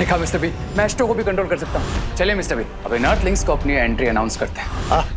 देखा mister B, मैं astro को भी कंट्रोल कर सकता हूँ। चलिए मिस्टर बी, अब इन अर्थलिंग्स को अपनी एंट्री अनाउंस करते हैं।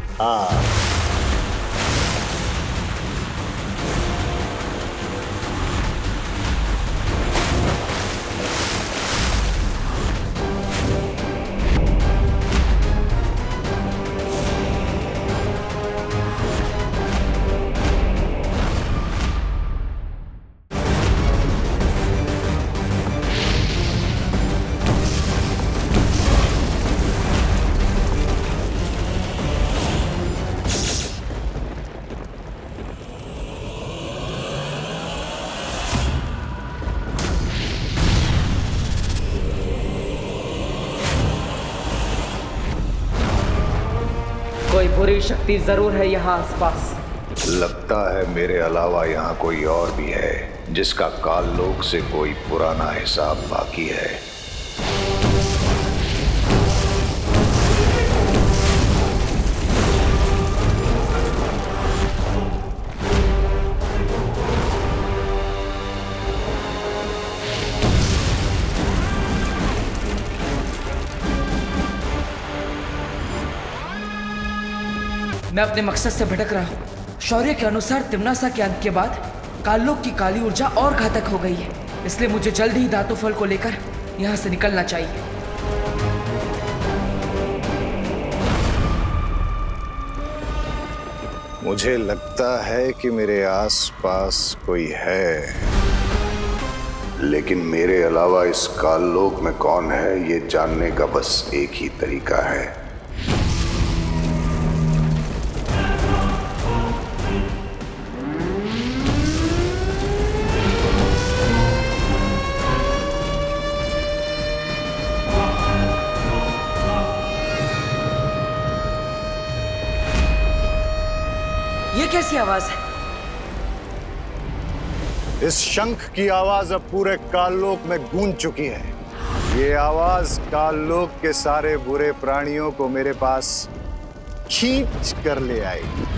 कोई बुरी शक्ति जरूर है यहाँ आसपास। लगता है मेरे अलावा यहाँ कोई और भी है जिसका काल लोक से कोई पुराना हिसाब बाकी है। मैं अपने मकसद से भटक रहा हूँ। शौर्य के अनुसार तिम्नासा के अंत के बाद काललोक की काली ऊर्जा और घातक हो गई है, इसलिए मुझे जल्द ही धातु फल को लेकर यहाँ से निकलना चाहिए। मुझे लगता है कि मेरे आसपास कोई है, लेकिन मेरे अलावा इस काललोक में कौन है ये जानने का बस एक ही तरीका है। ये कैसी आवाज है? इस शंख की आवाज अब पूरे काललोक में गूंज चुकी है। ये आवाज काललोक के सारे बुरे प्राणियों को मेरे पास खींच कर ले आएगी।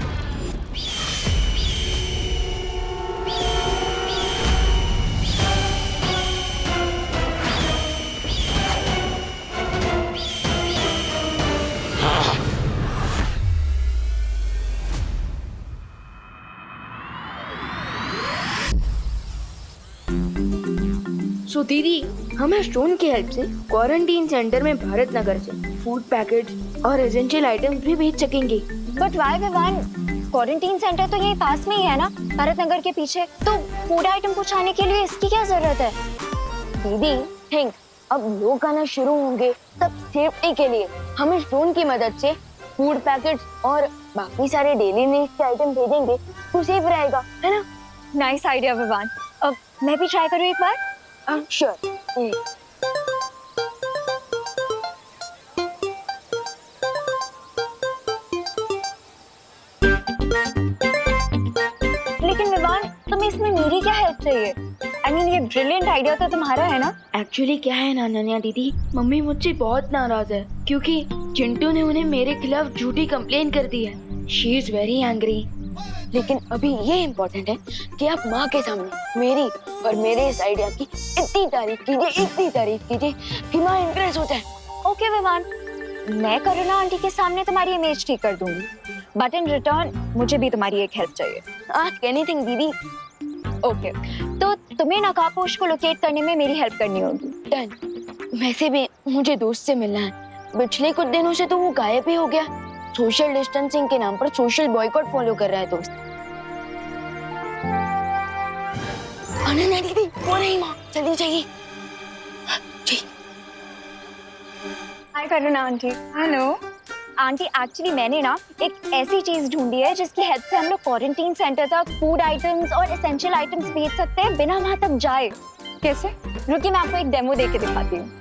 सो दीदी, हमें स्टोन की हेल्प से क्वारंटीन सेंटर में भारत नगर से फूड पैकेट और एसेंशियल आइटम्स भी भेज सकेंगे। But why Vivan, quarantine centre तो यही पास में ही है ना, भारत नगर के पीछे। तो फूड आइटम पहुंचाने के लिए इसकी क्या जरूरत है? दीदी थिंक, अब लोग आना शुरू होंगे तब सेफ्टी के लिए हम स्टोन की मदद से फूड पैकेट्स और बाकी सारे डेली नीड्स के आइटम भेजेंगे तो सेफ रहेगा, है ना? Nice idea Vivan. अब मैं भी ट्राई करूँ एक बार? श्योर। लेकिन विवान, तुम्हें इसमें मेरी क्या हेल्प चाहिए? I mean, ये ब्रिलियंट आइडिया तो तुम्हारा है ना? एक्चुअली क्या है ना नन्या दीदी, मम्मी मुझसे बहुत नाराज है क्योंकि चिंटू ने उन्हें मेरे खिलाफ झूठी कंप्लेन कर दी है। She is very angry. लेकिन अभी ये इम्पोर्टेंट है कि आप माँ के सामने मेरी और मेरे इस आइडिया की इतनी तारीफ कीजिए कि माँ इम्प्रेस हो जाए। ओके विवान, मैं करुणा आंटी के सामने तुम्हारी इमेज ठीक कर दूंगी, बट इन रिटर्न मुझे भी तुम्हारी एक हेल्प चाहिए। आस्क एनीथिंग दीदी। ओके, तो तुम्हें नकाबपोश को लोकेट करने में मेरी हेल्प करनी होगी। डन। वैसे भी मुझे दोस्त से मिलना है, पिछले कुछ दिनों से तो वो गायब ही हो गया। सोशल डिस्टेंसिंग के नाम पर सोशल बॉयकॉट फॉलो कर रहा है दोस्त। अनन्या दीदी, वो नहीं माँ, जल्दी चाहिए। हाय करुणा आंटी। हेलो आंटी, एक्चुअली मैंने ना एक ऐसी चीज ढूंढी है जिसकी हेल्प से हम लोग क्वारंटीन सेंटर तक फूड आइटम्स और एसेंशियल आइटम्स भेज सकते हैं बिना वहां तक जाए। कैसे? रुकिए, मैं आपको एक डेमो देके दिखाती हूँ।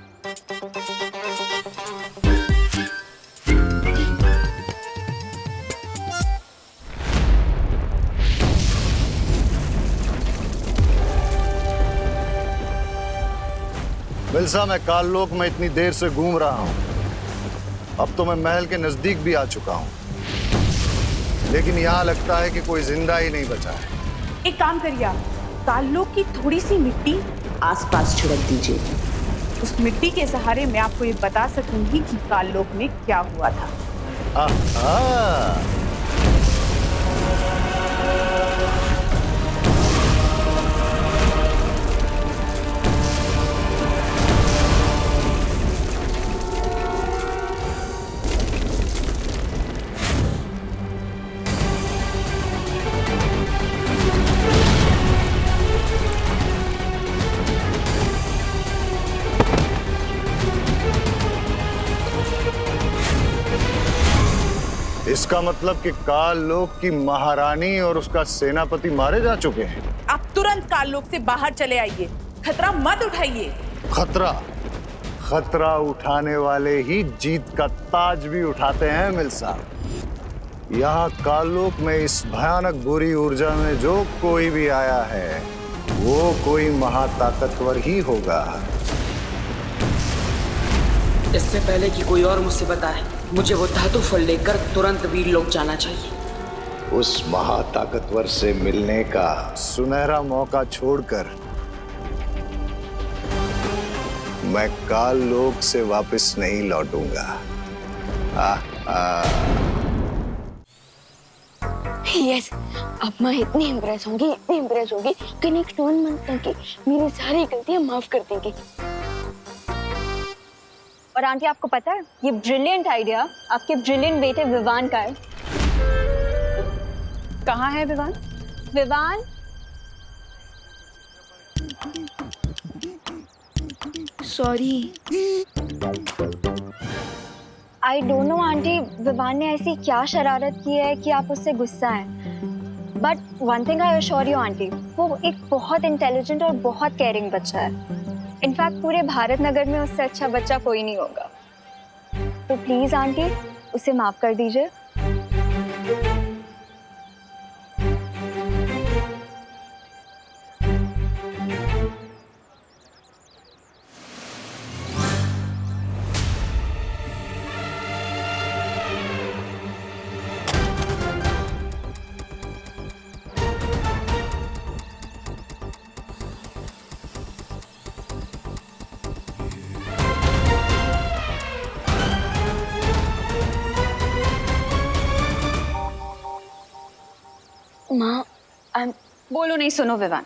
मिल्सा, मैं काललोक में इतनी देर से घूम रहा हूँ, अब तो मैं महल के नजदीक भी आ चुका हूँ, लेकिन यहाँ लगता है कि कोई जिंदा ही नहीं बचा है। एक काम करिए, आप काललोक की थोड़ी सी मिट्टी आसपास छिड़क दीजिए, उस मिट्टी के सहारे मैं आपको ये बता सकूंगी कि काललोक में क्या हुआ था। आहा। इसका मतलब कि काल लोक की महारानी और उसका सेनापति मारे जा चुके हैं। आप तुरंत काललोक से बाहर चले आइए, खतरा मत उठाइए। खतरा उठाने वाले ही जीत का ताज भी उठाते हैं मिल साहब। यहाँ काललोक में इस भयानक बुरी ऊर्जा में जो कोई भी आया है वो कोई महाताकतवर ही होगा। इससे पहले कि कोई और मुझसे बताए, मुझे वो धातु फल लेकर तुरंत वीर लोक जाना चाहिए। उस महाताकतवर से मिलने का सुनहरा मौका छोड़कर मैं काल लोक से वापस नहीं लौटूंगा। यस, अब मैं इतनी इम्प्रेस होंगी कि नेक्स्ट 1 मंथ तक की मेरी सारी गलतियां माफ कर देंगी। और आंटी आपको पता है ये ब्रिलियंट आइडिया आपके ब्रिलियंट बेटे विवान का है। कहाँ है Vivan? Vivan, sorry. I don't know aunty, Vivan ने ऐसी क्या शरारत की है कि आप उससे गुस्सा हैं। But one thing I assure you aunty, वो एक बहुत इंटेलिजेंट और बहुत केयरिंग बच्चा है। इनफैक्ट पूरे भारत नगर में उससे अच्छा बच्चा कोई नहीं होगा। तो प्लीज आंटी उसे माफ कर दीजिए। माँ, बोलो नहीं। सुनो विवान,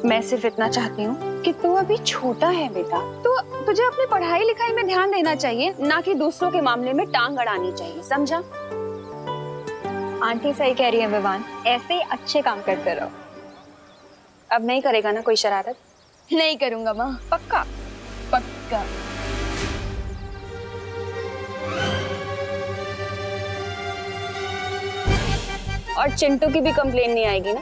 मैं सिर्फ इतना चाहती हूँ कि तू अभी छोटा है बेटा, तो तुझे अपनी पढ़ाई लिखाई में ध्यान देना चाहिए, ना कि दूसरों के मामले में टांग अड़ानी चाहिए, समझा? आंटी सही कह रही है विवान, ऐसे ही अच्छे काम करते रहो। अब नहीं करेगा ना कोई शरारत? नहीं करूंगा माँ। पक्का? पक्का। और चिंटू की भी कंप्लेन नहीं आएगी ना?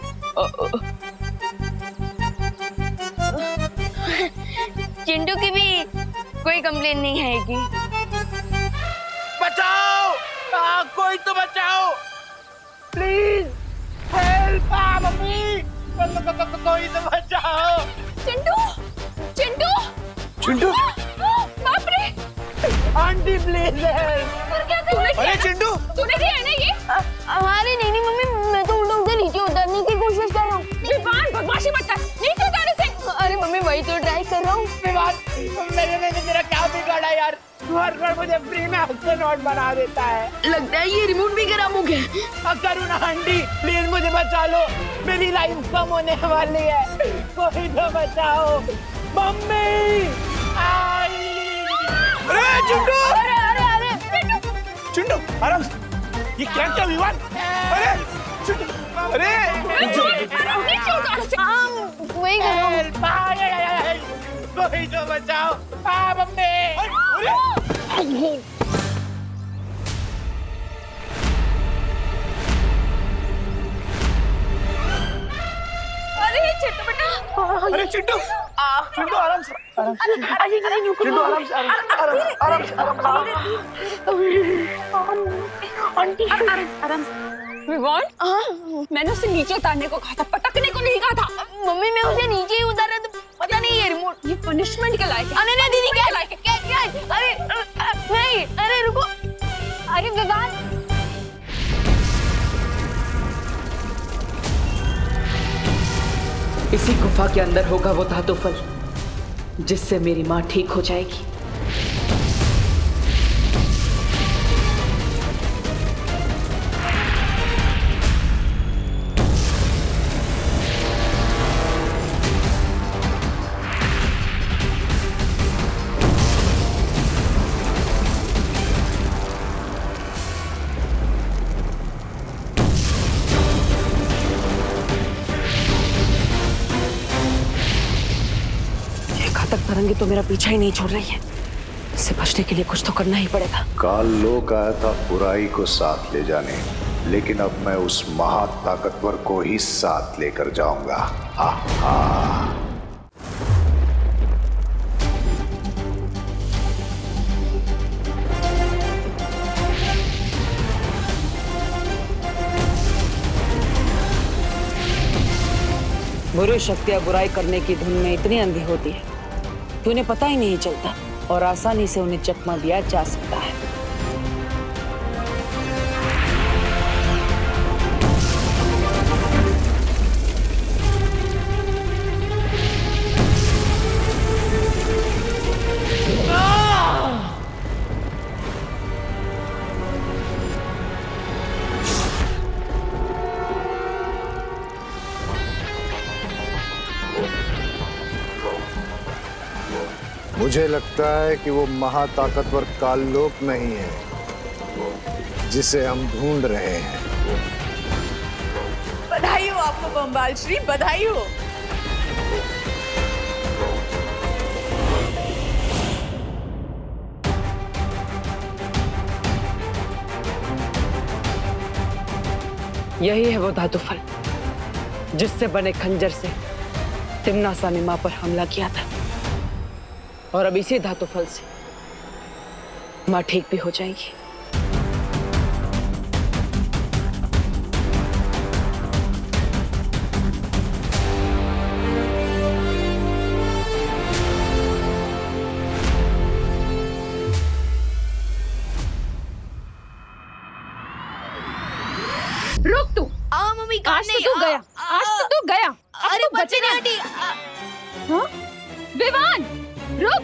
चिंटू की भी कोई कंप्लेन नहीं आएगी। बचाओ! कोई तो बचाओ! Please help! मम्मी! कोई तो बचाओ! चिंटू! चिंटू! चिंटू! बाप रे! Aunty please help! पर क्या तूने? अरे चिंटू! तूने किया है ना ये? अरे नहीं मम्मी, मैं तो उल्टा से नीचे उतरने की कोशिश कर रहा हूँ। विवान बदमाशी मत कर, नीचे उतारने से। अरे मम्मी वही तो ट्राई कर रहा हूँ। विवान, मैंने तेरा क्या बिगाड़ा यार? हर बार मुझे फ्री में हफ्ते नोट बना देता है। लगता है ये रिमोट भी खराब हो गया। करुणा आंटी प्लीज मुझे बचा लो, मेरी लाइफ कम होने वाली है, कोई तो बचाओ। मम्मी! अरे चिंटू! चिंटू आराम से, ये क्या क्या विवान? अरे चिंटू! अरे नीचे उतार से। वही कर रहा हूँ। कोई तो बचाओ। मम्मी! अरे चिंटू बेटा! अरे चिंटू! चिंटू आराम से, चिंटू आराम से, आराम से। विवान, मैंने उसे नीचे उतारने को कहा था, पटकने को नहीं कहा था। मम्मी मैं उसे नीचे ही उतारा तो पता नहीं ये रिमोट। ये पनिशमेंट के लायक है। अरे नहीं दीदी, क्या? अरे नहीं, अरे रुको। अरे विवान, इसी गुफा के अंदर होगा वो धातु फल जिससे मेरी माँ ठीक हो जाएगी। घातक तरंगे तो मेरा पीछा ही नहीं छोड़ रही है। इससे बचने के लिए कुछ तो करना ही पड़ेगा। काल लोक आया था बुराई को साथ ले जाने, लेकिन अब मैं उस महा ताकतवर को ही साथ लेकर जाऊंगा। हा हा। बुरी शक्तियां बुराई करने की धुन में इतनी अंधी होती है कि उन्हें पता ही नहीं चलता और आसानी से उन्हें चकमा दिया जा सकता है। मुझे लगता है कि वो महाताकतवर काललोक नहीं है जिसे हम ढूंढ रहे हैं। बधाई हो आपको बम्बाल श्री, बधाई हो। यही है वो धातु फल जिससे बने खंजर से तिम्नासा ने मां पर हमला किया था, और अब इसी धातु फल से मां ठीक भी हो जाएगी। रुक तू। मम्मी आज तो तू गया, आज तो तू गया। अरे बच्चे नहीं आंटी। हाँ? विवान, रुक।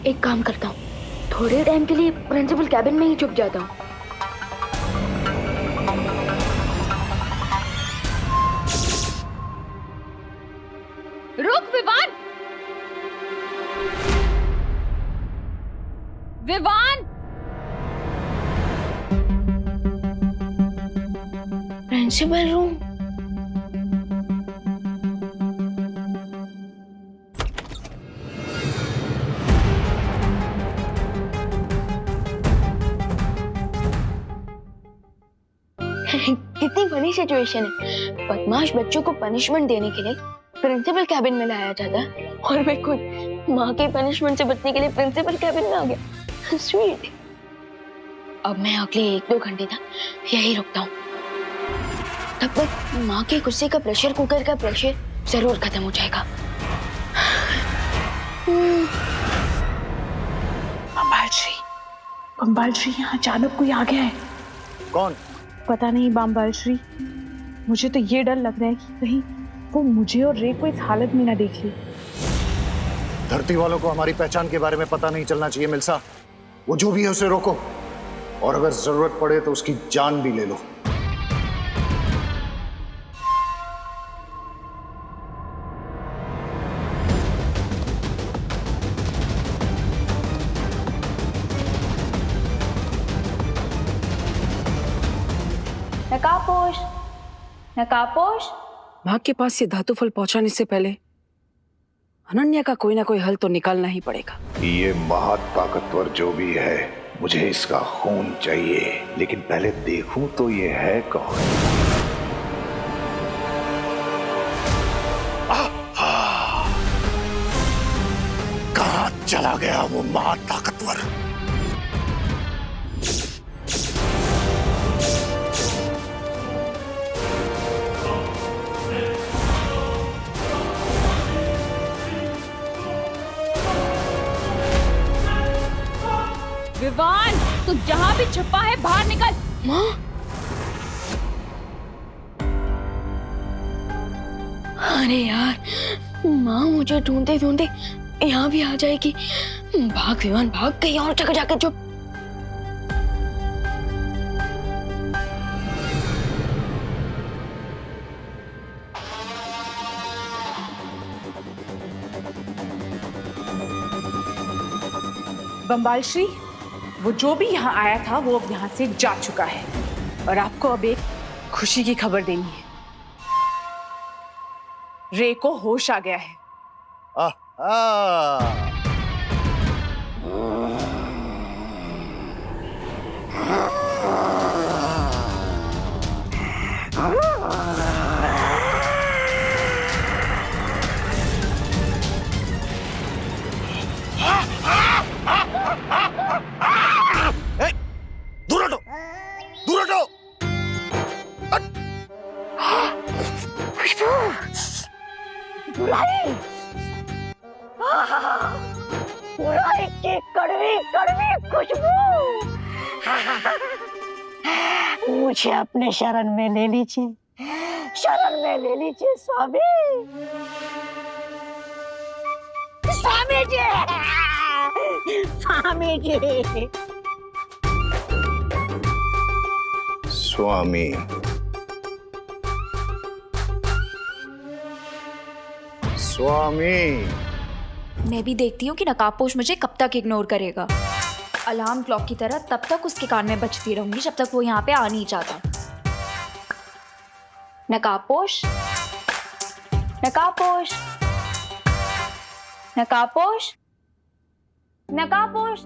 एक काम करता हूँ, थोड़े टाइम के लिए प्रिंसिपल कैबिन में ही छुप जाता हूँ। रुक विवान। Vivaan, principal room. कितनी बड़ी सिचुएशन है। बदमाश बच्चों को पनिशमेंट देने के लिए प्रिंसिपल कैबिन में लाया जाता है और मैं खुद माँ के पनिशमेंट से बचने के लिए प्रिंसिपल कैबिन में आ गया। स्वीट। अब मैं अगले 1-2 घंटे तक यही रुकता हूँ। तब तक माँ के गुस्से का प्रेशर कुकर का प्रेशर जरूर खत्म हो जाएगा। बम्बाल श्री यहाँ अचानक कोई आ गया है। कौन? पता नहीं बम्बाल श्री, मुझे तो ये डर लग रहा है कि कहीं वो मुझे और रे को इस हालत में ना देख ले। धरती वालों को हमारी पहचान के बारे में पता नहीं चलना चाहिए मिल्सा। वो जो भी है उसे रोको, और अगर जरूरत पड़े तो उसकी जान भी ले लो। नकापोश, नकापोश। मां के पास ये धातु फल पहुंचाने से पहले अनन्या का कोई ना कोई हल तो निकालना ही पड़ेगा। ये महाताकतवर जो भी है, मुझे इसका खून चाहिए, लेकिन पहले देखूं तो ये है कौन। कहां चला गया वो महाताकतवर? विवान, तू जहाँ भी छुपा है बाहर निकल। माँ, अरे यार, माँ मुझे ढूंढते ढूंढते यहाँ भी आ जाएगी। भाग विमान भाग, कहीं और जगह जाकर चुप। बम्बाल श्री, वो जो भी यहाँ आया था वो अब यहाँ से जा चुका है और आपको अब एक खुशी की खबर देनी है। रे को होश आ गया है। दूर हटो, दूर हटो। बुराई की कड़वी कड़वी खुशबू। मुझे अपने शरण में ले लीजिए, शरण में ले लीजिए स्वामी। स्वामी जी, स्वामी जी। स्वामी, स्वामी। मैं भी देखती हूँ कि नकाबपोश मुझे कब तक इग्नोर करेगा। अलार्म क्लॉक की तरह तब तक उसके कान में बजती रहूंगी जब तक वो यहाँ पे आ नहीं चाहता। नकाबपोश, नकाबपोश, नकाबपोश, नकाबपोश।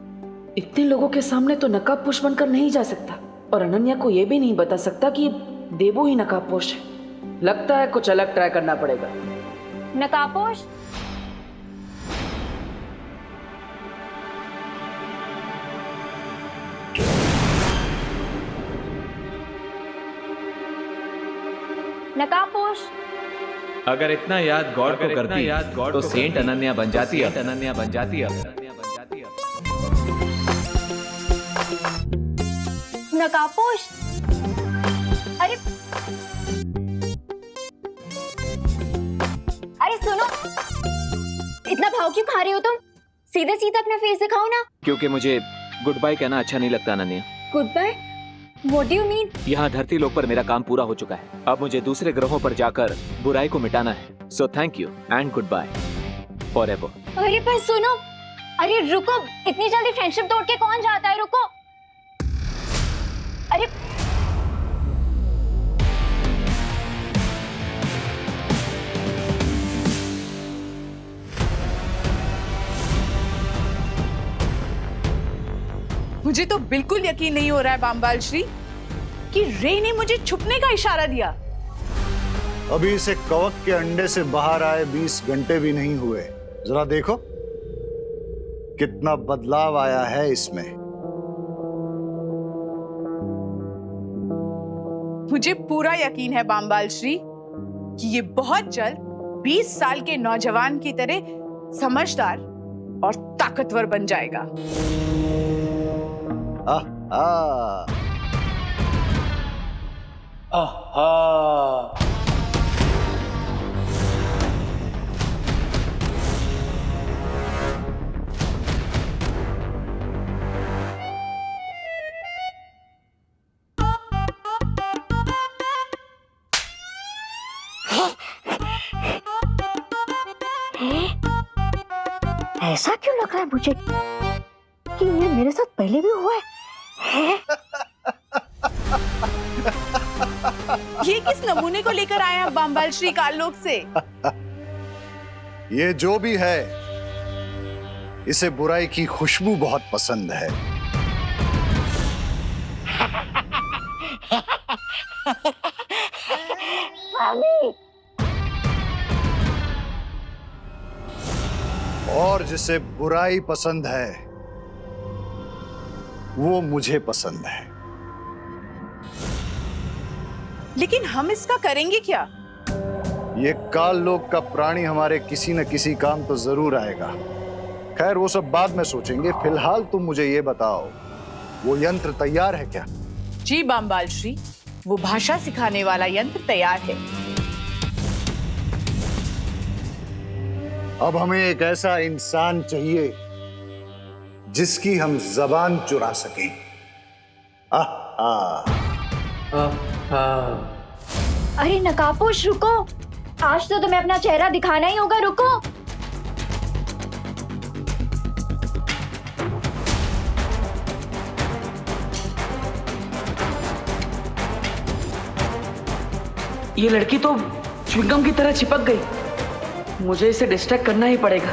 इतने लोगों के सामने तो नकाबपोश बनकर नहीं जा सकता और अनन्या को ये भी नहीं बता सकता कि देवो ही नकाबपोश है। लगता है कुछ अलग ट्राई करना पड़ेगा। नकाबपोश, नकाबपोश। अगर इतना याद गॉड को करती तो सेंट अनन्या बन जाती है। अनन्या बन जाती है। नकाबपोश, अरे अरे सुनो, इतना भाव क्यों खा रहे हो तुम? सीधे सीधे अपना फेस दिखाओ ना। क्योंकि मुझे गुड बाय कहना अच्छा नहीं लगता Ananya. Goodbye? What do you mean? यहाँ धरती लोक पर मेरा काम पूरा हो चुका है। अब मुझे दूसरे ग्रहों पर जाकर बुराई को मिटाना है। So thank you and goodbye forever. अरे पर सुनो, अरे रुको, इतनी जल्दी फ्रेंडशिप तोड़ के कौन जाता है? रुको, अरे मुझे तो बिल्कुल यकीन नहीं हो रहा है बाम्बाल श्री कि रे ने मुझे छुपने का इशारा दिया। अभी इसे कवक के अंडे से बाहर आए 20 घंटे भी नहीं हुए। जरा देखो कितना बदलाव आया है इसमें। मुझे पूरा यकीन है बाम्बाल श्री कि ये बहुत जल्द 20 साल के नौजवान की तरह समझदार और ताकतवर बन जाएगा। ऐसा क्यों लग रहा है मुझे कि ये मेरे साथ पहले भी हुआ है? ये किस नमूने को लेकर आए हैं बाम्बाल श्री काललोक से? ये जो भी है, इसे बुराई की खुशबू बहुत पसंद है। स्वामी, और जिसे बुराई पसंद है वो मुझे पसंद है। लेकिन हम इसका करेंगे क्या? ये काल लोक का प्राणी हमारे किसी न किसी काम तो जरूर आएगा। खैर वो सब बाद में सोचेंगे। फिलहाल तुम मुझे ये बताओ, वो यंत्र तैयार है क्या? जी बाम्बाल श्री, वो भाषा सिखाने वाला यंत्र तैयार है। अब हमें एक ऐसा इंसान चाहिए जिसकी हम जबान चुरा सकें। अरे नकाबपोश रुको, आज तो तुम्हें अपना चेहरा दिखाना ही होगा, रुको। ये लड़की तो च्युइंगम की तरह चिपक गई, मुझे इसे डिस्ट्रैक्ट करना ही पड़ेगा।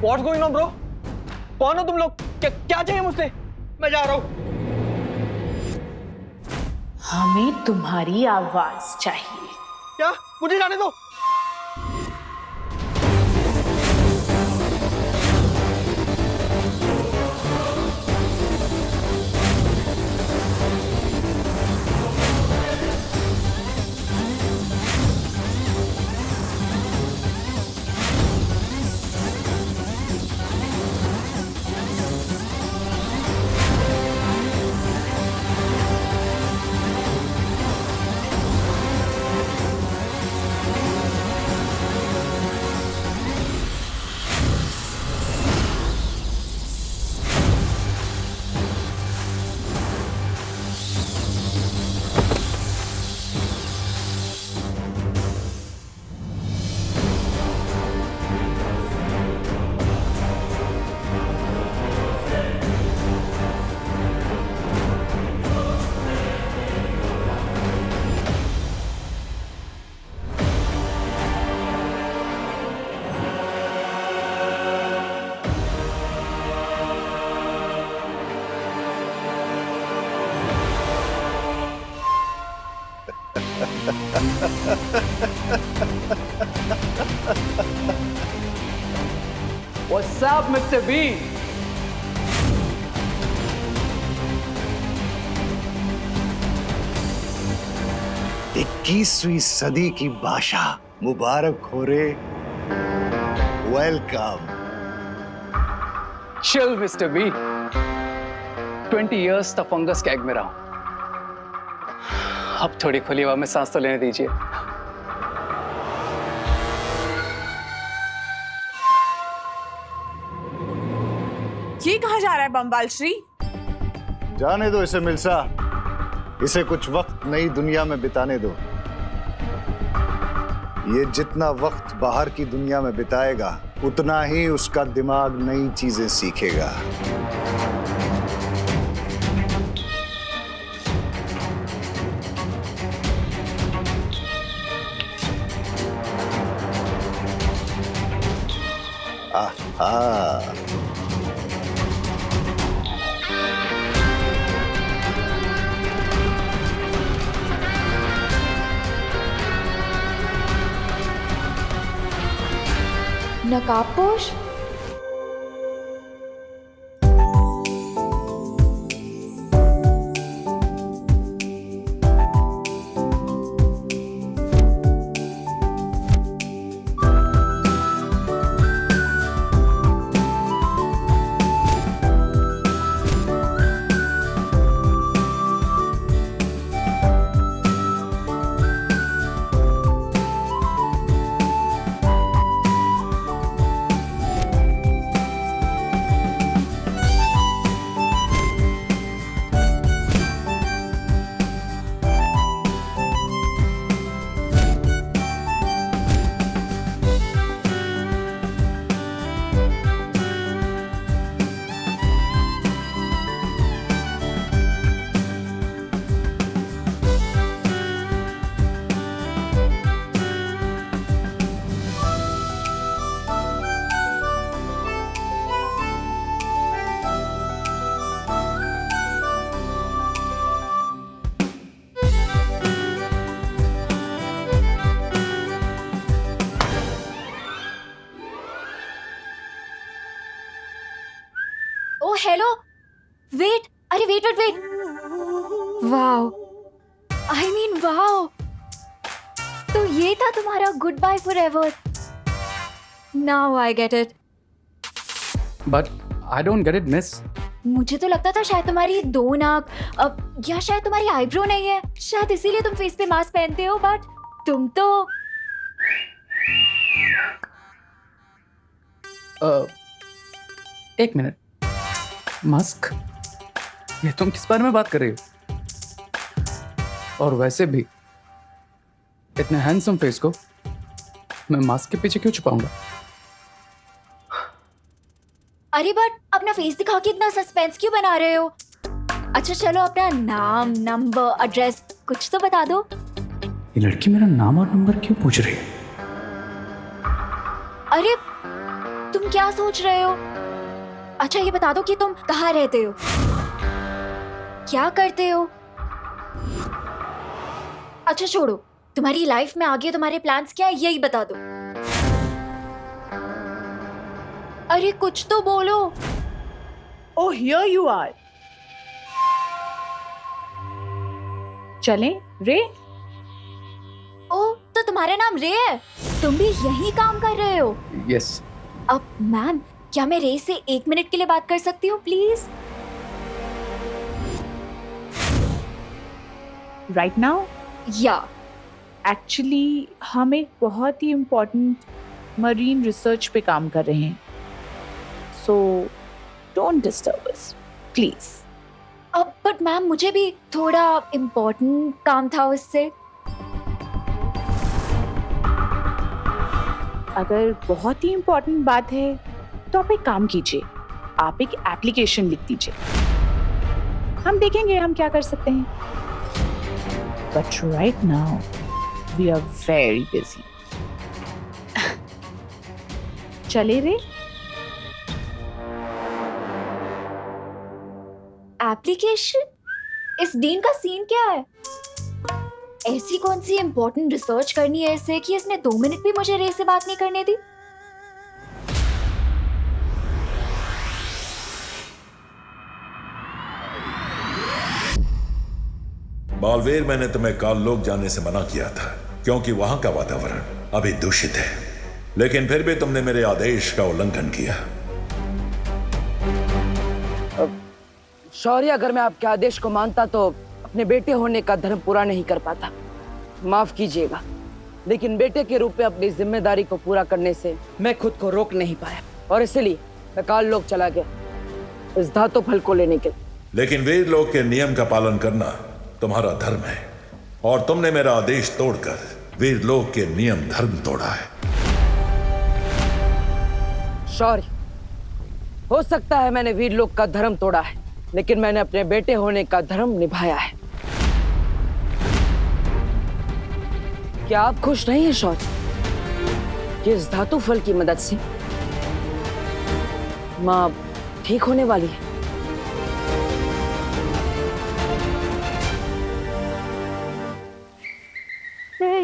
What's going on, bro? कौन हो तुम लोग? क्या चाहिए मुझसे? मैं जा रहा हूँ। हमें तुम्हारी आवाज चाहिए। क्या? मुझे जाने दो। What's up, Mr. B? 21वीं सदी की भाषा मुबारक हो रे। Welcome. Chill, Mr. B. 20 years तक फंगस कैग में रहा हूं। अब थोड़ी खुली हवा में सांस तो लेने दीजिए। ये कहाँ जा रहा है बम्बाल श्री? जाने दो इसे मिल्सा, इसे कुछ वक्त नई दुनिया में बिताने दो। ये जितना वक्त बाहर की दुनिया में बिताएगा उतना ही उसका दिमाग नई चीजें सीखेगा। आहा। नकाबपोश? वेट, अरे wait wait wait, wow, I mean wow, तो ये था तुम्हारा goodbye forever. Now I get it. But I don't get it miss. मुझे तो लगता था शायद तुम्हारी दो नाक, अब या शायद तुम्हारी आईब्रो नहीं है, शायद इसीलिए तुम फेस पे मास्क पहनते हो, बट तुम तो एक मिनट, मास्क? ये तुम किस बारे में बात कर रही हो? और वैसे भी इतने हैंडसम फेस को मैं मास्क के पीछे क्यों छुपाऊंगा? अरे बट अपना फेस दिखा के इतना सस्पेंस क्यों बना रहे हो? अच्छा चलो अपना नाम, नंबर, एड्रेस कुछ तो बता दो। ये लड़की मेरा नाम और नंबर क्यों पूछ रही है? अरे तुम क्या सोच रहे हो? अच्छा ये बता दो कि तुम कहाँ रहते हो, क्या करते हो? अच्छा छोड़ो, तुम्हारी लाइफ में आगे तुम्हारे प्लान्स क्या है यही बता दो। अरे कुछ तो बोलो। Oh here you are. चलें रे? ओह तो तुम्हारा नाम रे है, तुम भी यही काम कर रहे हो? यस। अब मैम क्या मैं रे से 1 मिनट के लिए बात कर सकती हूँ प्लीज? Right now? या एक्चुअली हम एक बहुत ही इम्पोर्टेंट मरीन रिसर्च पे काम कर रहे हैं, so don't disturb us please. अब बट मैम मुझे भी थोड़ा इम्पोर्टेंट काम था उससे। अगर बहुत ही इम्पोर्टेंट बात है तो आप एक काम कीजिए, आप एक एप्लीकेशन लिख दीजिए, हम देखेंगे हम क्या कर सकते हैं। But right now we are very busy. चले रे? एप्लीकेशन? इस डीन का सीन क्या है? ऐसी कौन सी इम्पोर्टेंट रिसर्च करनी है इसे कि इसने 2 मिनट भी मुझे रे से बात नहीं करने दी? बालवीर, मैंने तुम्हें काललोक जाने से मना किया था क्योंकि वहां का वातावरण अभी दूषित है, लेकिन फिर भी तुमने मेरे आदेश का उल्लंघन किया। शौर्य, अगर मैं आपके आदेश को मानता तो अपने बेटे होने का धर्म पूरा नहीं कर पाता। माफ कीजिएगा, लेकिन बेटे के रूप में अपनी जिम्मेदारी को पूरा करने से मैं खुद को रोक नहीं पाया और इसलिए मैं काललोक चला गया इस धातु फल को लेने के लिए। लेकिन वीर लोक के नियम का पालन करना तुम्हारा धर्म है और तुमने मेरा आदेश तोड़कर वीर लोक के नियम धर्म तोड़ा है। शौर्य, हो सकता है मैंने वीर लोक का धर्म तोड़ा है, लेकिन मैंने अपने बेटे होने का धर्म निभाया है। क्या आप खुश नहीं हैं शौर्य कि इस धातु फल की मदद से मां ठीक होने वाली है?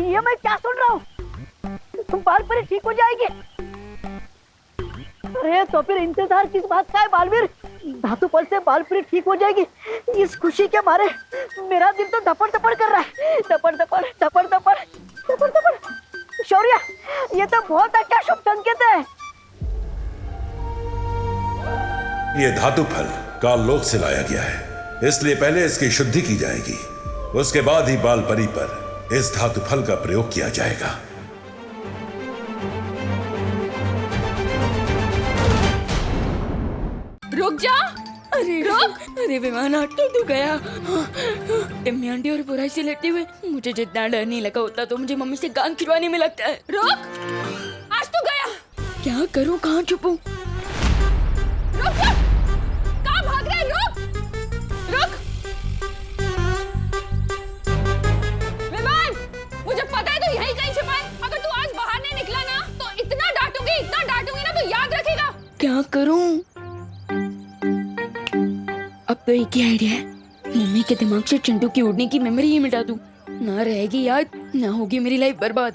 ये मैं क्या सुन रहा हूँ? तुम बालपरी ठीक हो जाएगी? अरे तो फिर इंतजार किस बात का है बालवीर? धातु फल से बालपरी ठीक हो जाएगी, इस खुशी के मारे मेरा दिल तो धपड़ धपड़ कर रहा है, धपड़ धपड़ धपड़ धपड़ धपड़ धपड़। शौर्य, ये तो बहुत अच्छा शुभ संकेत है। ये धातु फल काललोक से लाया गया है, इसलिए पहले इसकी शुद्धि की जाएगी, उसके बाद ही बालपरी पर इस धातु फल का प्रयोग किया जाएगा। रुक जा, अरे रुक, अरे विमान ऑटो तो गया। टिम्मी आंटी और बुराई से लड़ते हुए मुझे जितना डर नहीं लगा होता तो मुझे मम्मी से गान खिलवाने में लगता है। रुक, आज तो गया, क्या करूं, कहाँ छुपूं? रुक जा, कहाँ भाग रहा है? रुक, रुक। विमान, मुझे पता है तू यहीं कहीं छुपा है। अगर तू आज बाहर नहीं निकला ना तो इतना डांटूंगी ना तो याद रखेगा। क्या करूं? अब तो एक ही आइडिया है, मम्मी के दिमाग से चिंटू की उड़ने की मेमोरी ही मिटा दूं, ना रहेगी याद, ना होगी मेरी लाइफ बर्बाद।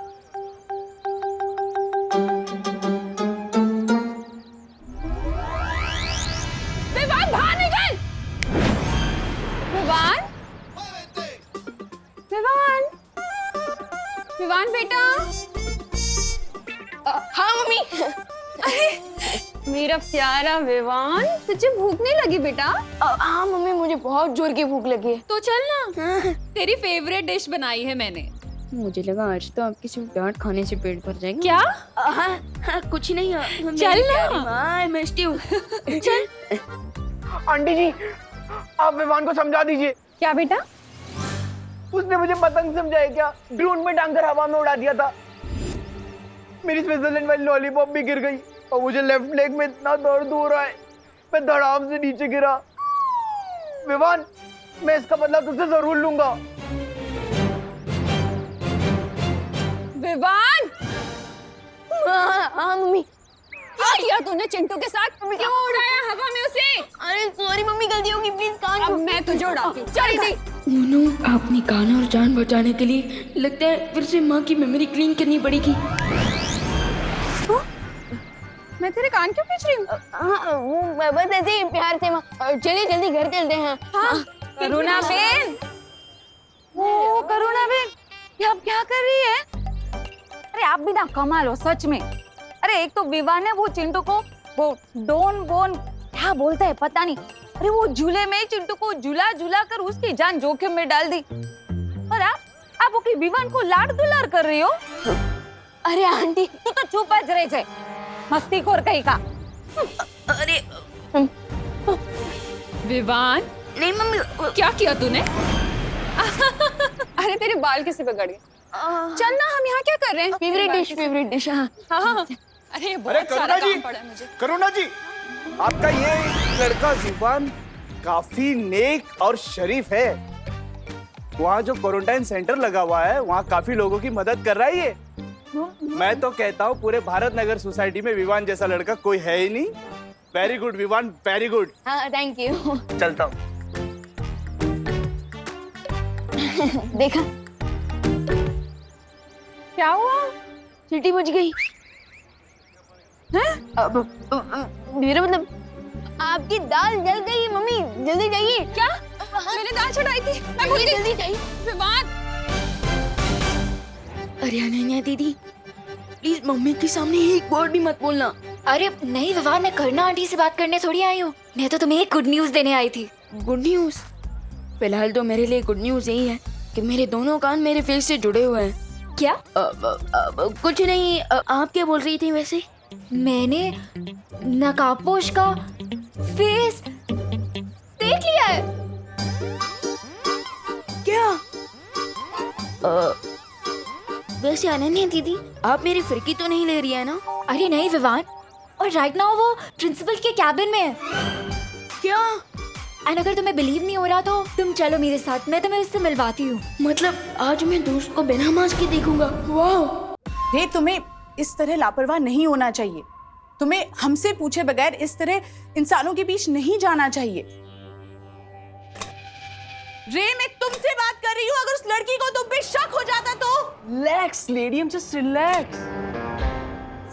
विवान बाहर निकल। विवान, विवान बेटा। हाँ मम्मी। अरे मेरा प्यारा विवान, तुझे भूख नहीं लगी बेटा? हाँ मम्मी, मुझे बहुत जोर की भूख लगी है। तो चल ना, तेरी फेवरेट डिश बनाई है मैंने। मुझे लगा आज तो आपकी सिर्फ डांट खाने से पेट भर जाएगा। क्या? हाँ, कुछ नहीं। चल ना। मैं हूँ। चल। आंटी जी, आप विवान को समझा दीजिए। क्या बेटा? उसने मुझे पतंग समझाया क्या? ड्रोन में टांग कर हवा में उड़ा दिया था। मेरी स्विट्जरलैंड वाली लॉलीपॉप भी गिर गई और मुझे लेफ्ट लेग में इतना दर्द हो रहा है, मैं धड़ाम से नीचे गिरा। विवान, मैं इसका बदला तुझसे जरूर लूंगा। विवान! हाँ मम्मी। क्या किया तूने चिंटू के साथ? क्यों उड़ाया हवा में उसे? अरे सॉरी मम्मी, गलती होगी, प्लीज कान। अब मैं तुझे उड़ाती हूँ। चल दे। अपनी कान और जान बचाने के लिए लगता है फिर से माँ की मेमोरी क्लीन करनी पड़ेगी। मैं तेरे कान क्यों खींच रही हूँ? हाँ, बस ऐसे ही प्यार से माँ। चलिए जल्दी घर चलते हैं। हाँ, करुणा बेन। ओ करुणा बेन, ये आप क्या कर रही है? अरे आप भी ना कमाल हो सच में। अरे एक तो विवान है, वो चिंटू को वो डोन बोन क्या बोलता है पता नहीं। अरे वो झूले में चिंटू को झूला झूला कर उसकी जान जोखिम में डाल दी। और आप ओके विवान को लाड दुलार कर रही हो? अरे आंटी, तू तो चुप ज रहे छे, मस्तीखोर कहीं का। अरे विवान, नहीं मम्मी। क्या किया तूने? अरे तेरे बाल कैसे बिगड़ गए? चल ना, हम यहाँ क्या कर रहे हैं? Favourite dish. हाँ। अरे बहुत सारा काम पड़ा है मुझे। करुणा जी, आपका ये लड़का विवान काफी नेक और शरीफ है। वहाँ जो क्वारंटाइन सेंटर लगा हुआ है, वहाँ काफी लोगों की मदद कर रहा है ये। मैं तो कहता हूँ पूरे भारत नगर सोसाइटी में विवान जैसा लड़का कोई है ही नहीं। Very good Vivan, very good. हाँ, थैंक यू। चलता हूँ। देखा क्या हुआ? सीटी बज गई। मेरा मतलब आपकी दाल जल गई मम्मी, जल्दी जाइए। क्या? मैंने दाल चढ़ाई थी, मैं भूल गई। जल्दी जाइए। विवान! अरे अनन्या दीदी, प्लीज मम्मी के सामने एक वर्ड भी मत बोलना। अरे नहीं विवान, मैं करुणा आंटी से बात करने थोड़ी आई हूँ। मैं तो तुम्हें एक गुड न्यूज देने आई थी। Good news? फिलहाल तो मेरे लिए गुड न्यूज यही है कि मेरे दोनों कान मेरे फेस से जुड़े हुए हैं। क्या? कुछ नहीं। आप क्या बोल रही थी वैसे? मैंने नकाबपोश का फेस देख लिया है। क्या? वैसे अनन्या दीदी, आप मेरी फिरकी तो नहीं ले रही है ना? अरे नहीं विवान, और राइट नाउ वो प्रिंसिपल के कैबिन में है। क्या? एंड अगर तुम्हें बिलीव नहीं हो रहा तो तुम चलो मेरे साथ, मैं तुम्हें उससे मिलवाती हूँ। मतलब आज मैं दोस्त को बिना मास्क के देखूंगा? वाह! रे, तुम्हें इस तरह लापरवाह नहीं होना चाहिए। तुम्हें हमसे पूछे बगैर इस तरह इंसानों के बीच नहीं जाना चाहिए। रे, मैं तुमसे बात कर रही हूँ। अगर उस लड़की को तुम पे शक हो जाता तो? Relax lady, just relax.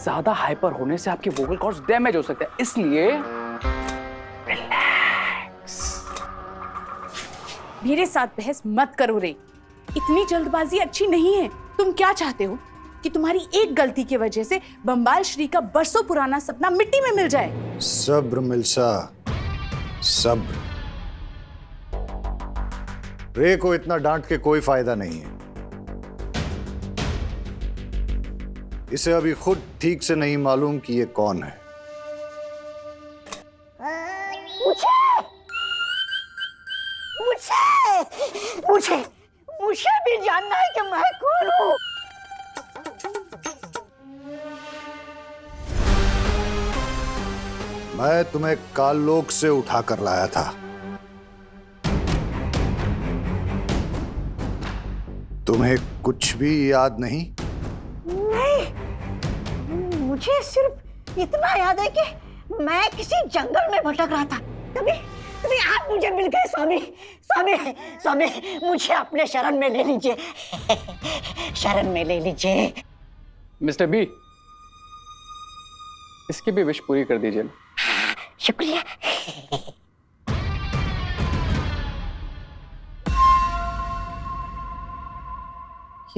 ज्यादा हाइपर होने से आपके वोकल कॉर्ड्स डैमेज हो सकते हैं, इसलिए रिलैक्स। मेरे साथ बहस मत करो रे, इतनी जल्दबाजी अच्छी नहीं है। तुम क्या चाहते हो कि तुम्हारी एक गलती की वजह से बम्बाल श्री का बरसों पुराना सपना मिट्टी में मिल जाए? सब्र मिल्सा, सब्र। रे को इतना डांट के कोई फायदा नहीं है। इसे अभी खुद ठीक से नहीं मालूम कि ये कौन है। मुझे भी जानना है कि मैं कौन हूँ। मैं तुम्हें काललोक से उठा कर लाया था। तुम्हें कुछ भी याद नहीं? नहीं, मुझे सिर्फ इतना याद है कि मैं किसी जंगल में भटक रहा था। तभी आप मुझे मिल गए। स्वामी स्वामी स्वामी, मुझे अपने शरण में ले लीजिए। शरण में ले लीजिए। मिस्टर बी, इसकी भी विश पूरी कर दीजिए। शुक्रिया।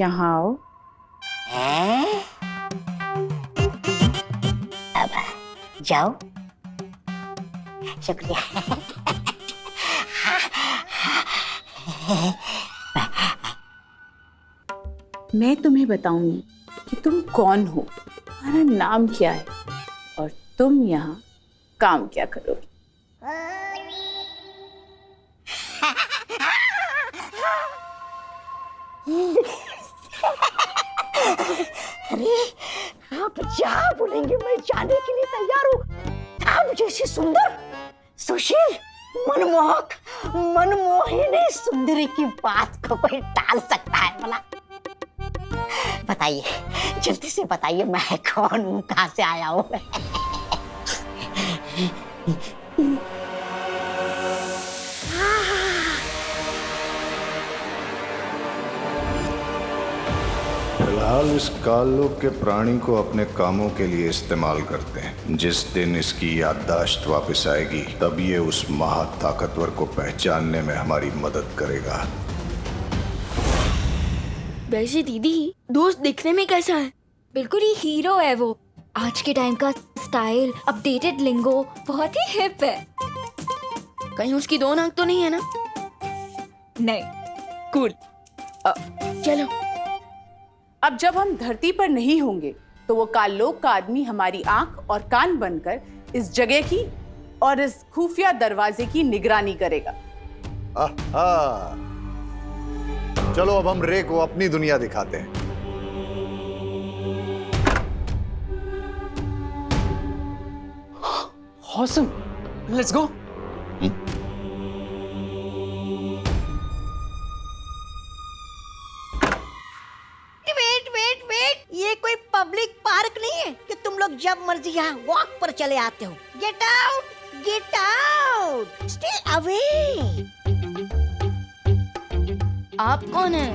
यहाँ आओ। अब जाओ। शुक्रिया। मैं तुम्हें बताऊंगी कि तुम कौन हो, तुम्हारा नाम क्या है और तुम यहाँ काम क्या करोगे। अरे आप जहाँ बोलेंगे मैं जाने के लिए तैयार हूँ। आप जैसी सुंदर, सुशील, मनमोहक, मनमोहिनी सुंदरी की बात को कोई टाल सकता है भला? बताइए, जल्दी से बताइए, मैं कौन हूँ, कहाँ से आया हूँ? फिलहाल इस काललोक के प्राणी को अपने कामों के लिए इस्तेमाल करते हैं। जिस दिन इसकी याददाश्त वापस आएगी तब ये उस महाताकतवर को पहचानने में हमारी मदद करेगा। वैसे दीदी, दोस्त दिखने में कैसा है? बिल्कुल ही हीरो है वो। आज के टाइम का स्टाइल, अपडेटेड लिंगो, बहुत ही हिप है। कहीं उसकी दो नाक तो नहीं है ना? नहीं, कूल। चलो। अब जब हम धरती पर नहीं होंगे तो वो काललोक का आदमी हमारी आंख और कान बनकर इस जगह की और इस खुफिया दरवाजे की निगरानी करेगा। आहा। चलो अब हम रे को अपनी दुनिया दिखाते हैं। Awesome. Let's go. वेट, ये कोई पब्लिक पार्क नहीं है कि तुम लोग जब मर्जी यहाँ वॉक पर चले आते हो। Get out, stay away. आप कौन है?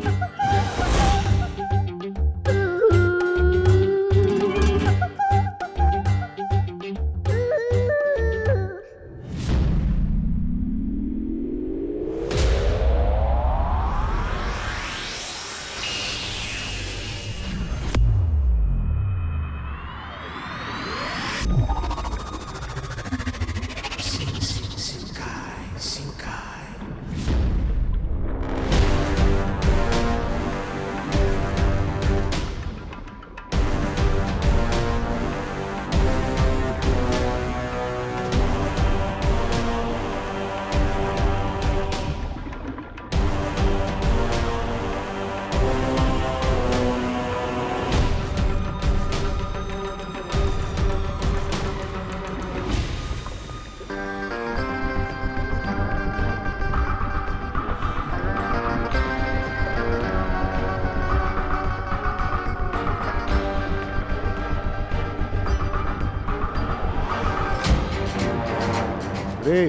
रे,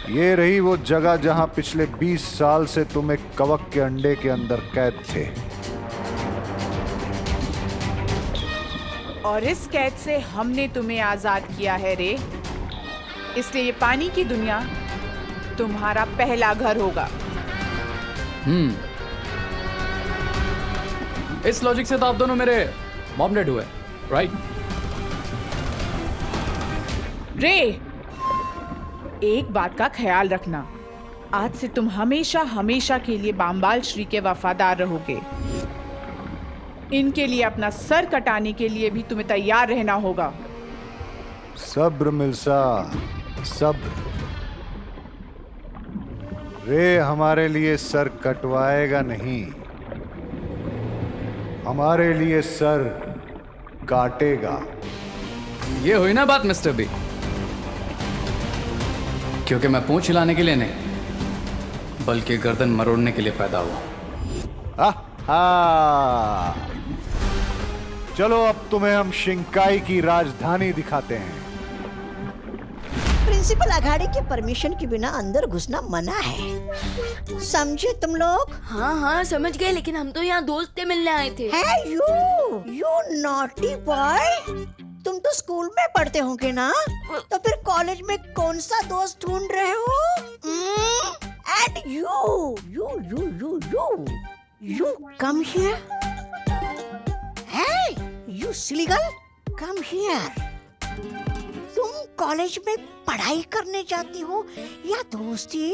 ये रही वो जगह जहां पिछले 20 साल से तुम एक कवक के अंडे के अंदर कैद थे। और इस कैद से हमने तुम्हें आजाद किया है रे, इसलिए ये पानी की दुनिया तुम्हारा पहला घर होगा। इस लॉजिक से तो आप दोनों मेरे मॉम डैड हुए, राइट? रे, एक बात का ख्याल रखना, आज से तुम हमेशा हमेशा के लिए बाम्बाल श्री के वफादार रहोगे। इनके लिए अपना सर कटाने के लिए भी तुम्हें तैयार रहना होगा। सब्र मिल्सा, सब्र। रे हमारे लिए सर कटवाएगा नहीं, हमारे लिए सर काटेगा। ये हुई ना बात मिस्टर बी, क्योंकि मैं पूंछ हिलाने के लिए नहीं बल्कि गर्दन मरोड़ने के लिए पैदा हुआ। चलो अब तुम्हें हम शिंकाई की राजधानी दिखाते हैं। प्रिंसिपल अघाड़ी के परमिशन के बिना अंदर घुसना मना है, समझे तुम लोग? हाँ हाँ समझ गए, लेकिन हम तो यहाँ दोस्त से मिलने आए थे। है यू नॉटी बॉय, तुम तो स्कूल में पढ़ते होंगे ना, तो फिर कॉलेज में कौन सा दोस्त ढूंढ रहे हो? And You come here. Hey, you silly girl, come here. तुम कॉलेज में पढ़ाई करने जाती हो या दोस्ती?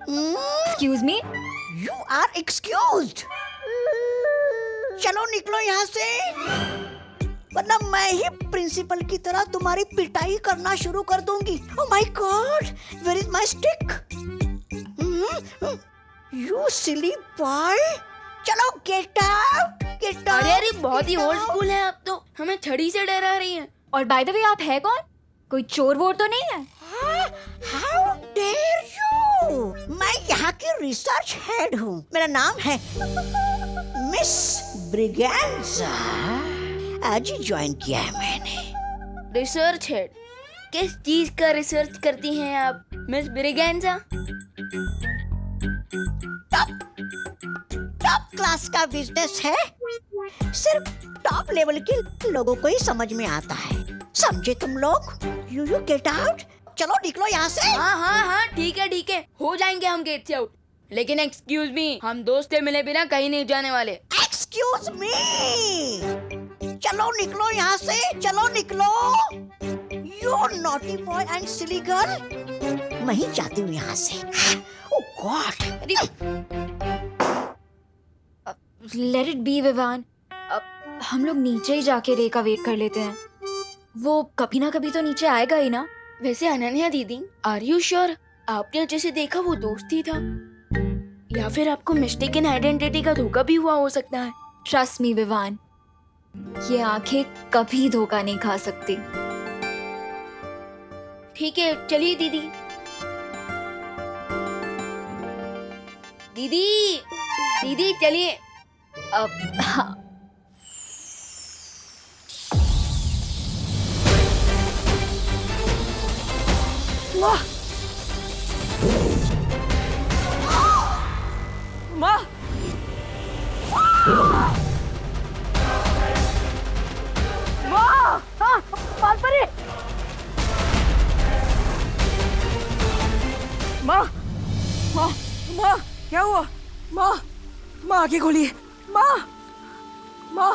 Excuse me? You are excused. चलो निकलो यहाँ से, वरना मैं ही प्रिंसिपल की तरह तुम्हारी पिटाई करना शुरू कर दूंगी। Oh my God, where is my stick? You silly boy. चलो get out, get out. अरे बहुत ही ओल्ड स्कूल है, अब तो हमें छड़ी से डरा रही हैं। और बाय द वे आप है कौन? कोई चोर वोर तो नहीं है? How dare you? मैं यहाँ की रिसर्च हेड हूँ। मेरा नाम है मिस ब्रिगेंजा। आज ही ज्वाइन किया है मैंने। Research head? किस चीज का रिसर्च करती हैं आप मिस ब्रिगेंजा? टॉप क्लास का बिजनेस है, सिर्फ टॉप लेवल के लोगों को ही समझ में आता है। समझे तुम लोग? You get out. चलो निकलो यहाँ से। हाँ ठीक है, हो जाएंगे हम गेट से आउट। लेकिन एक्सक्यूज मी, हम दोस्त से मिले बिना कहीं नहीं जाने वाले। एक्सक्यूज मी, चलो निकलो यहाँ से, चलो निकलो। You naughty boy and silly girl, मैं ही जाती हूँ यहाँ से। Oh God. Let it be Vivaan, अब हम लोग नीचे ही जाके रे का वेट कर लेते हैं। वो कभी ना कभी तो नीचे आएगा ही ना। वैसे अनन्या दीदी, आर यू श्योर आपने जैसे देखा वो दोस्त ही था, या फिर आपको मिस्टेकन आइडेंटिटी का धोखा भी हुआ हो सकता है? ट्रस्ट मी विवान, ये आंखें कभी धोखा नहीं खा सकती। ठीक है, चलिए दीदी। दीदी चलिए। अब हाँ, माँ, माँ, बालपरी। माँ, माँ, माँ, क्या हुआ? माँ, माँ आंखें खोलिए। माँ, माँ,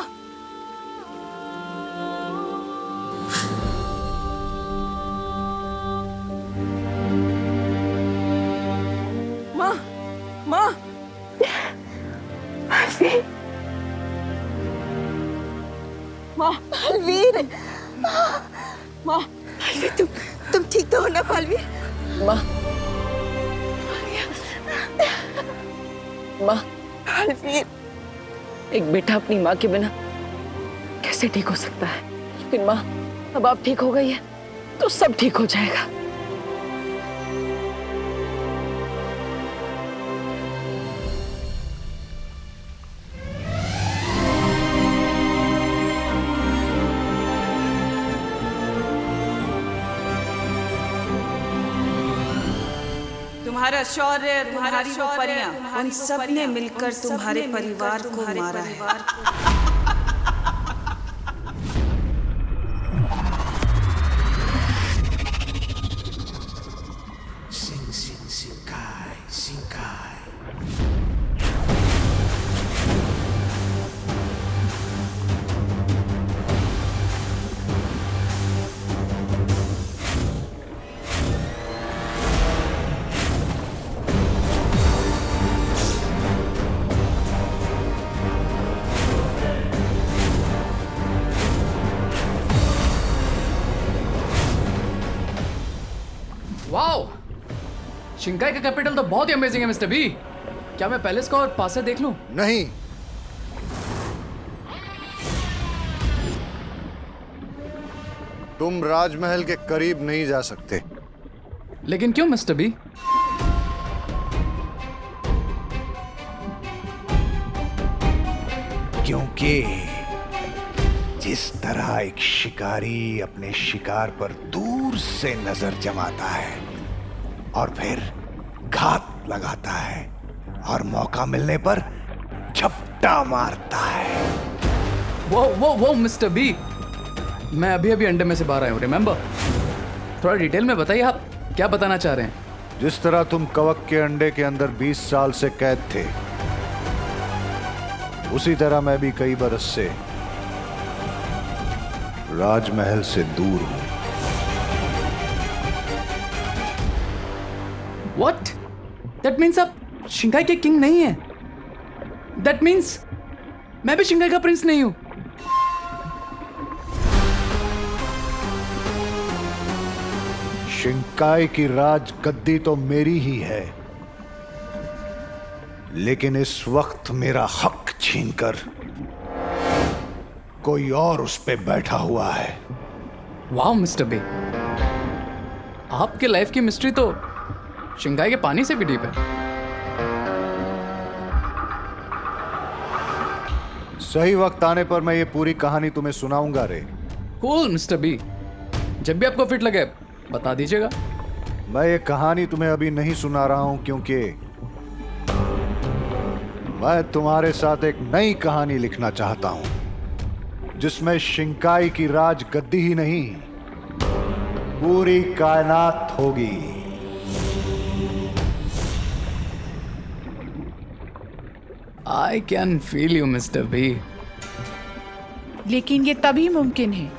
माँ, माँ, माँ, बलवीर, माँ, तुम ठीक तो हो ना बलवीर? माँ, माँ, बलवीर, एक बेटा अपनी माँ के बिना कैसे ठीक हो सकता है? लेकिन माँ, अब आप ठीक हो गई है तो सब ठीक हो जाएगा। तुम्हारा शौर्य, तुम्हारी वो परियां, उन सब ने मिलकर तुम्हारे परिवार को मारा है। वाओ, शिंकाई का कैपिटल तो बहुत ही अमेजिंग है मिस्टर बी। क्या मैं पैलेस को और पास से देख लूं? नहीं, तुम राजमहल के करीब नहीं जा सकते। लेकिन क्यों मिस्टर बी? क्योंकि जिस तरह एक शिकारी अपने शिकार पर दूर से नजर जमाता है और फिर घात लगाता है और मौका मिलने पर झपटा मारता है। वो मिस्टर बी, मैं अभी अंडे में से बाहर आया हूँ, रिमेम्बर? थोड़ा डिटेल में बताइए, आप क्या बताना चाह रहे हैं? जिस तरह तुम कवक के अंडे के अंदर 20 साल से कैद थे, उसी तरह मैं भी कई बरस से राजमहल से दूर हूं। What? That means आप शिंगाई के किंग नहीं हैं। That means मैं भी शिंगाई का प्रिंस नहीं हूं। शिंकाई की राज गद्दी तो मेरी ही है, लेकिन इस वक्त मेरा हक छीनकर कोई और उस पे बैठा हुआ है। वाह मिस्टर बे, आपके लाइफ की मिस्ट्री तो शिंगाई के पानी से भी डीप है। सही वक्त आने पर मैं ये पूरी कहानी तुम्हें सुनाऊंगा रे। कूल मिस्टर बी, जब भी आपको फिट लगे बता दीजिएगा। मैं ये कहानी तुम्हें अभी नहीं सुना रहा हूं क्योंकि मैं तुम्हारे साथ एक नई कहानी लिखना चाहता हूं, जिसमें शिंकाई की राज गद्दी ही नहीं, पूरी कायनात होगी। I can feel you mister B. लेकिन ये तभी मुमकिन है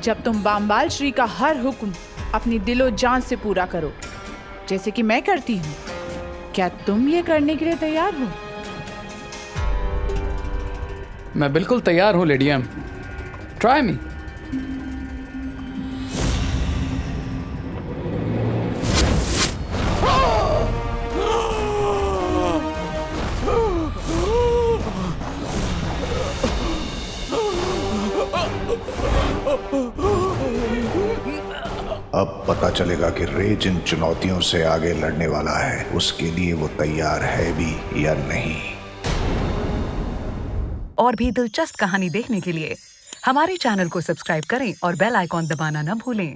जब तुम बाम्बाल श्री का हर हुक्म अपनी दिलो जान से पूरा करो, जैसे कि मैं करती हूँ। क्या तुम ये करने के लिए तैयार हो? मैं बिल्कुल तैयार हूँ लेडी एम। Try me. अब पता चलेगा कि रे जिन चुनौतियों से आगे लड़ने वाला है, उसके लिए वो तैयार है भी या नहीं। और भी दिलचस्प कहानी देखने के लिए हमारे चैनल को सब्सक्राइब करें और बेल आइकॉन दबाना न भूलें।